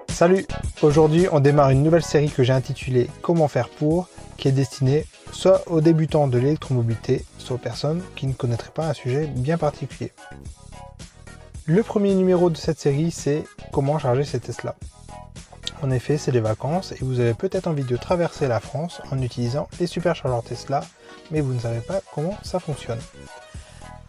Salut! Aujourd'hui on démarre une nouvelle série que j'ai intitulée Comment faire pour, qui est destinée soit aux débutants de l'électromobilité, soit aux personnes qui ne connaîtraient pas un sujet bien particulier. Le premier numéro de cette série, c'est comment charger ses Tesla. En effet, c'est les vacances et vous avez peut-être envie de traverser la France en utilisant les superchargeurs Tesla, mais vous ne savez pas comment ça fonctionne.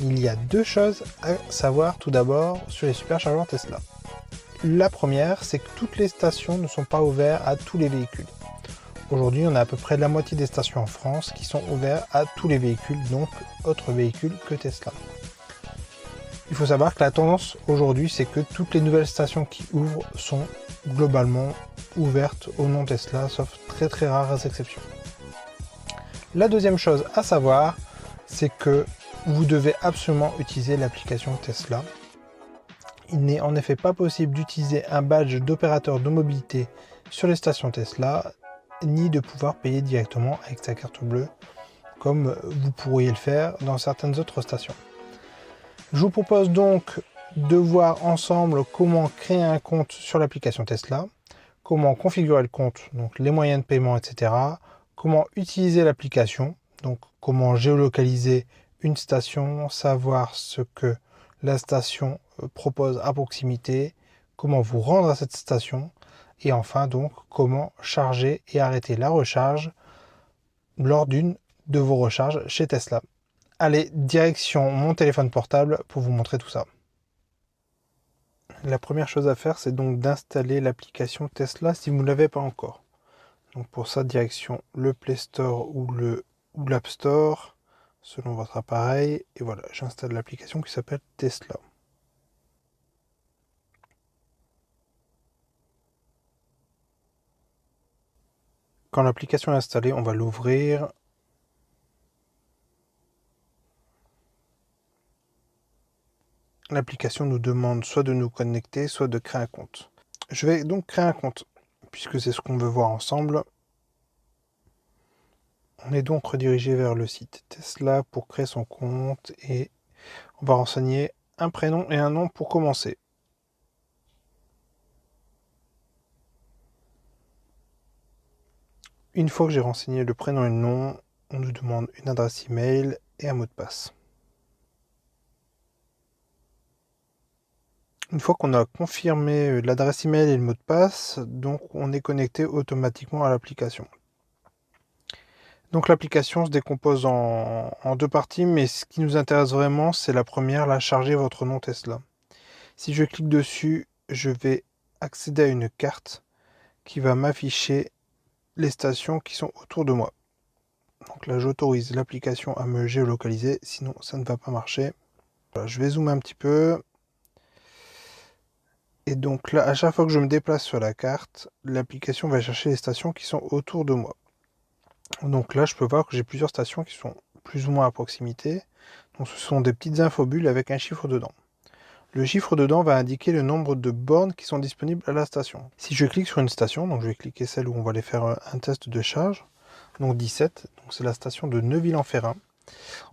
Il y a deux choses à savoir tout d'abord sur les superchargeurs Tesla. La première, c'est que toutes les stations ne sont pas ouvertes à tous les véhicules. Aujourd'hui, on a à peu près la moitié des stations en France qui sont ouvertes à tous les véhicules, donc autres véhicules que Tesla. Il faut savoir que la tendance aujourd'hui, c'est que toutes les nouvelles stations qui ouvrent sont globalement ouvertes au non Tesla, sauf très rares exceptions. La deuxième chose à savoir, c'est que vous devez absolument utiliser l'application Tesla. Il n'est en effet pas possible d'utiliser un badge d'opérateur de mobilité sur les stations Tesla, ni de pouvoir payer directement avec sa carte bleue, comme vous pourriez le faire dans certaines autres stations. Je vous propose donc de voir ensemble comment créer un compte sur l'application Tesla, comment configurer le compte, donc les moyens de paiement, etc. Comment utiliser l'application, donc comment géolocaliser une station, savoir ce que la station propose à proximité, comment vous rendre à cette station, et enfin donc comment charger et arrêter la recharge lors d'une de vos recharges chez Tesla. Allez, direction mon téléphone portable pour vous montrer tout ça. La première chose à faire, c'est donc d'installer l'application Tesla si vous ne l'avez pas encore. Donc pour ça, direction le Play Store ou l'App Store, selon votre appareil. Et voilà, j'installe l'application qui s'appelle Tesla. Quand l'application est installée, on va l'ouvrir. L'application nous demande soit de nous connecter, soit de créer un compte. Je vais donc créer un compte, puisque c'est ce qu'on veut voir ensemble. On est donc redirigé vers le site Tesla pour créer son compte et on va renseigner un prénom et un nom pour commencer. Une fois que j'ai renseigné le prénom et le nom, on nous demande une adresse email et un mot de passe. Une fois qu'on a confirmé l'adresse email et le mot de passe, donc on est connecté automatiquement à l'application. Donc l'application se décompose en deux parties, mais ce qui nous intéresse vraiment, c'est la première, là, charger votre nom Tesla. Si je clique dessus, je vais accéder à une carte qui va m'afficher les stations qui sont autour de moi. Donc là, j'autorise l'application à me géolocaliser, sinon ça ne va pas marcher. Voilà, je vais zoomer un petit peu. Et donc là, à chaque fois que je me déplace sur la carte, l'application va chercher les stations qui sont autour de moi. Donc là, je peux voir que j'ai plusieurs stations qui sont plus ou moins à proximité. Donc ce sont des petites infobulles avec un chiffre dedans. Le chiffre dedans va indiquer le nombre de bornes qui sont disponibles à la station. Si je clique sur une station, donc je vais cliquer celle où on va aller faire un test de charge, donc 17, donc c'est la station de Neuville-en-Ferrain.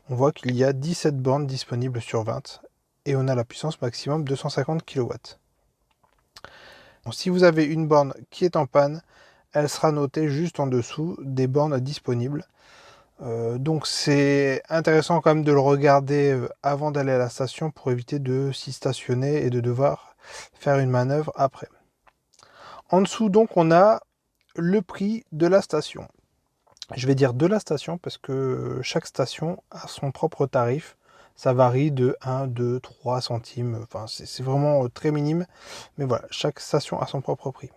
On voit qu'il y a 17 bornes disponibles sur 20 et on a la puissance maximum 250 kW. Donc, si vous avez une borne qui est en panne, elle sera notée juste en dessous des bornes disponibles. Donc c'est intéressant quand même de le regarder avant d'aller à la station pour éviter de s'y stationner et de devoir faire une manœuvre après. En dessous donc on a le prix de la station. Je vais dire de la station parce que chaque station a son propre tarif. Ça varie de 1, 2, 3 centimes. Enfin c'est vraiment très minime. Mais voilà, chaque station a son propre prix.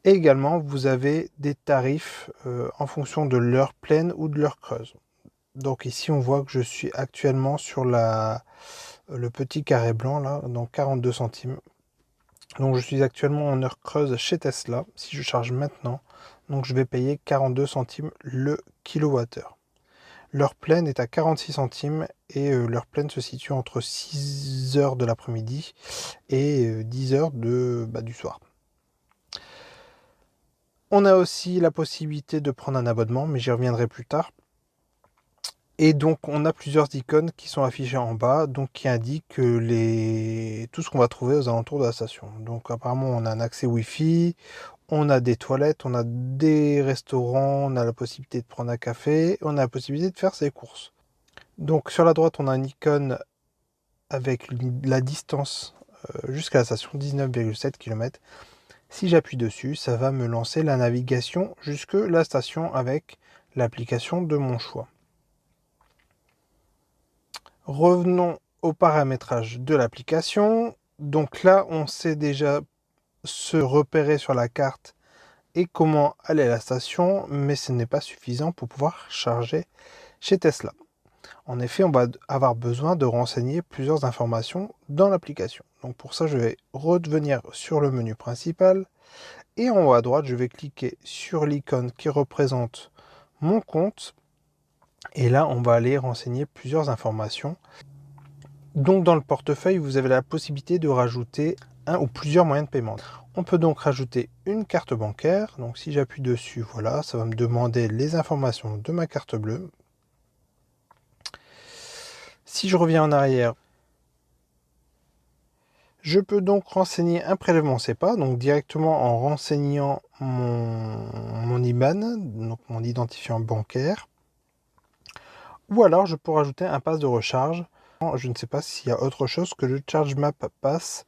Et également, vous avez des tarifs en fonction de l'heure pleine ou de l'heure creuse. Donc ici, on voit que je suis actuellement sur le petit carré blanc, là, donc 42 centimes. Donc je suis actuellement en heure creuse chez Tesla. Si je charge maintenant, donc je vais payer 42 centimes le kilowattheure. L'heure pleine est à 46 centimes et l'heure pleine se situe entre 6 heures de l'après-midi et 10 heures du soir. On a aussi la possibilité de prendre un abonnement, mais j'y reviendrai plus tard. Et donc on a plusieurs icônes qui sont affichées en bas, donc qui indiquent tout ce qu'on va trouver aux alentours de la station. Donc apparemment on a un accès Wi-Fi, on a des toilettes, on a des restaurants, on a la possibilité de prendre un café, on a la possibilité de faire ses courses. Donc sur la droite on a une icône avec la distance jusqu'à la station, 19,7 km. Si j'appuie dessus, ça va me lancer la navigation jusque la station avec l'application de mon choix. Revenons au paramétrage de l'application. Donc là, on sait déjà se repérer sur la carte et comment aller à la station, mais ce n'est pas suffisant pour pouvoir charger chez Tesla. En effet, on va avoir besoin de renseigner plusieurs informations dans l'application. Donc pour ça, je vais revenir sur le menu principal et en haut à droite, je vais cliquer sur l'icône qui représente mon compte. Et là, on va aller renseigner plusieurs informations. Donc dans le portefeuille, vous avez la possibilité de rajouter un ou plusieurs moyens de paiement. On peut donc rajouter une carte bancaire. Donc si j'appuie dessus, voilà, ça va me demander les informations de ma carte bleue. Si je reviens en arrière, je peux donc renseigner un prélèvement SEPA, donc directement en renseignant mon IBAN, donc mon identifiant bancaire. Ou alors je peux rajouter un pass de recharge. Je ne sais pas s'il y a autre chose que le ChargeMap Pass.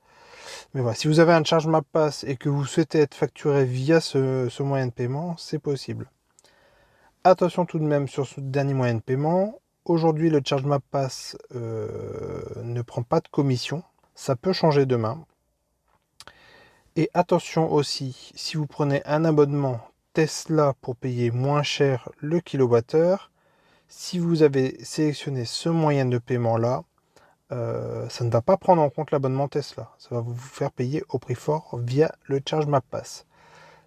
Mais voilà, si vous avez un ChargeMap Pass et que vous souhaitez être facturé via ce moyen de paiement, c'est possible. Attention tout de même sur ce dernier moyen de paiement. Aujourd'hui, le ChargeMap Pass ne prend pas de commission. Ça peut changer demain. Et attention aussi, si vous prenez un abonnement Tesla pour payer moins cher le kilowattheure, si vous avez sélectionné ce moyen de paiement-là, ça ne va pas prendre en compte l'abonnement Tesla. Ça va vous faire payer au prix fort via le ChargeMap Pass.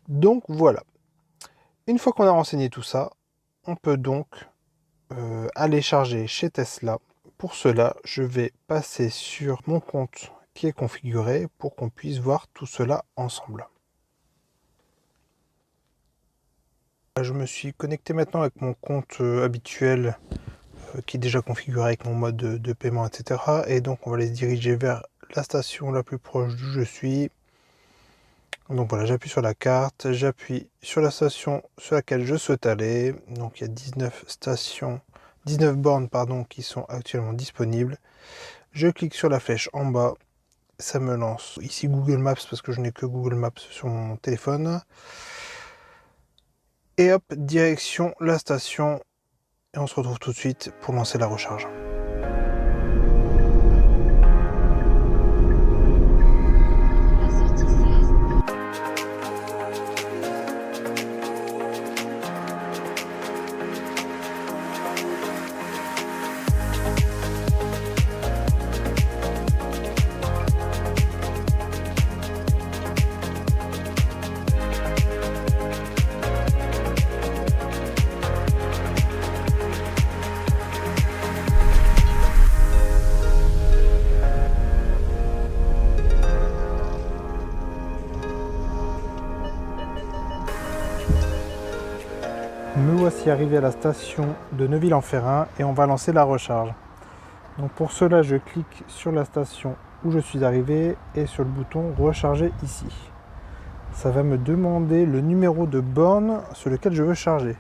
Donc voilà. Une fois qu'on a renseigné tout ça, on peut donc aller charger chez Tesla. Pour cela, je vais passer sur mon compte qui est configuré pour qu'on puisse voir tout cela ensemble. Je me suis connecté maintenant avec mon compte habituel qui est déjà configuré avec mon mode de paiement, etc. Et donc on va aller se diriger vers la station la plus proche d'où je suis. Donc voilà, j'appuie sur la carte, j'appuie sur la station sur laquelle je souhaite aller. Donc il y a 19 bornes pardon, qui sont actuellement disponibles. Je clique sur la flèche en bas, ça me lance ici Google Maps parce que je n'ai que Google Maps sur mon téléphone. Et hop, direction la station. Et on se retrouve tout de suite pour lancer la recharge. Me voici arrivé à la station de Neuville-en-Ferrain et on va lancer la recharge. Donc pour cela, je clique sur la station où je suis arrivé et sur le bouton recharger ici. Ça va me demander le numéro de borne sur lequel je veux charger.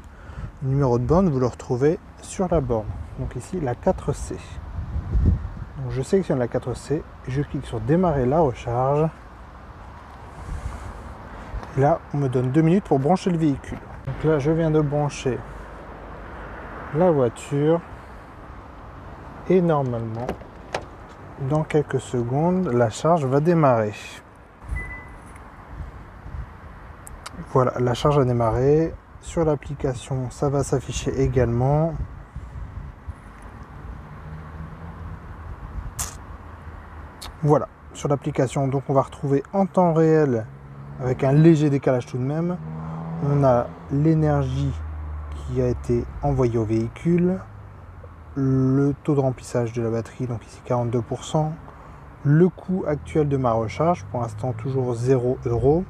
Le numéro de borne, vous le retrouvez sur la borne. Donc ici, la 4C. Donc je sélectionne la 4C et je clique sur démarrer la recharge. Et là, on me donne 2 minutes pour brancher le véhicule. Donc là, je viens de brancher la voiture et normalement, dans quelques secondes, la charge va démarrer. Voilà, la charge a démarré. Sur l'application, ça va s'afficher également. Voilà, sur l'application, donc on va retrouver en temps réel, avec un léger décalage tout de même, on a l'énergie qui a été envoyée au véhicule, le taux de remplissage de la batterie, donc ici 42%, le coût actuel de ma recharge, pour l'instant toujours 0 €,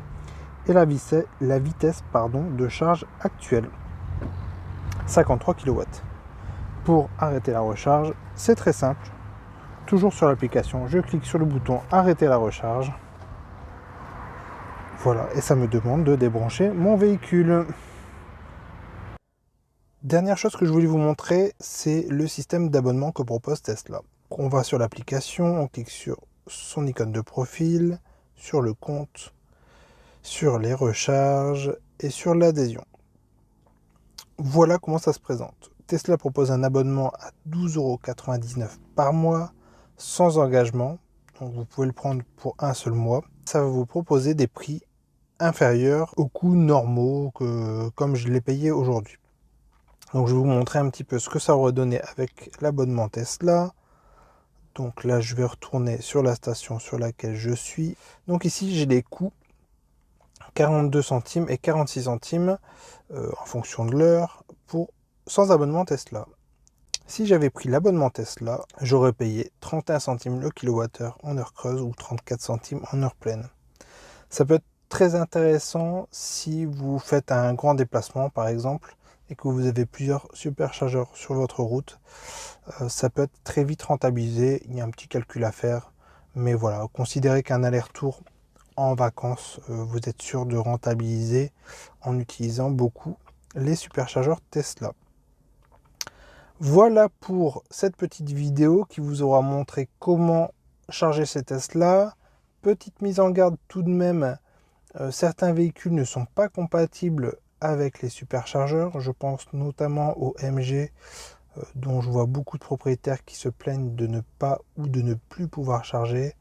et la vitesse de charge actuelle, 53 kW. Pour arrêter la recharge, c'est très simple. Toujours sur l'application, je clique sur le bouton arrêter la recharge. Voilà, et ça me demande de débrancher mon véhicule. Dernière chose que je voulais vous montrer, c'est le système d'abonnement que propose Tesla. On va sur l'application, on clique sur son icône de profil, sur le compte, sur les recharges et sur l'adhésion. Voilà comment ça se présente. Tesla propose un abonnement à 12,99 € par mois, sans engagement. Donc vous pouvez le prendre pour un seul mois. Ça va vous proposer des prix inférieurs aux coûts normaux comme je l'ai payé aujourd'hui. Donc je vais vous montrer un petit peu ce que ça aurait donné avec l'abonnement Tesla. Donc là je vais retourner sur la station sur laquelle je suis. Donc ici j'ai les coûts 42 centimes et 46 centimes en fonction de l'heure sans abonnement Tesla. Si j'avais pris l'abonnement Tesla, j'aurais payé 31 centimes le kilowattheure en heure creuse ou 34 centimes en heure pleine. Ça peut être très intéressant si vous faites un grand déplacement par exemple et que vous avez plusieurs superchargeurs sur votre route. Ça peut être très vite rentabilisé, il y a un petit calcul à faire. Mais voilà, considérez qu'un aller-retour en vacances, vous êtes sûr de rentabiliser en utilisant beaucoup les superchargeurs Tesla. Voilà pour cette petite vidéo qui vous aura montré comment charger ces Tesla. Petite mise en garde tout de même, certains véhicules ne sont pas compatibles avec les superchargeurs. Je pense notamment au MG, dont je vois beaucoup de propriétaires qui se plaignent de ne pas ou de ne plus pouvoir charger.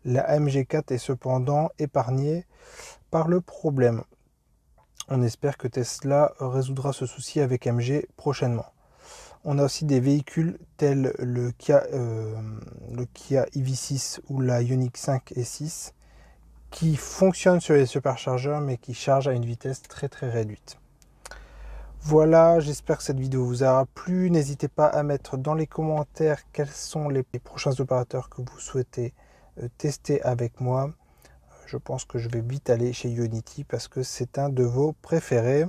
La MG4 est cependant épargnée par le problème. On espère que Tesla résoudra ce souci avec MG prochainement. On a aussi des véhicules tels le Kia EV6 ou la Ioniq 5 et 6 qui fonctionnent sur les superchargeurs mais qui chargent à une vitesse très réduite. Voilà, j'espère que cette vidéo vous aura plu. N'hésitez pas à mettre dans les commentaires quels sont les prochains opérateurs que vous souhaitez tester avec moi. Je pense que je vais vite aller chez Ionity parce que c'est un de vos préférés.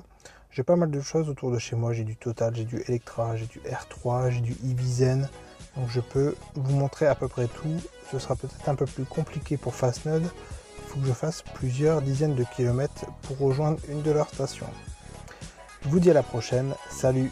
J'ai pas mal de choses autour de chez moi. J'ai du Total, j'ai du Electra, j'ai du R3, j'ai du Ibizen. Donc je peux vous montrer à peu près tout. Ce sera peut-être un peu plus compliqué pour Fastned. Il faut que je fasse plusieurs dizaines de kilomètres pour rejoindre une de leurs stations. Je vous dis à la prochaine. Salut!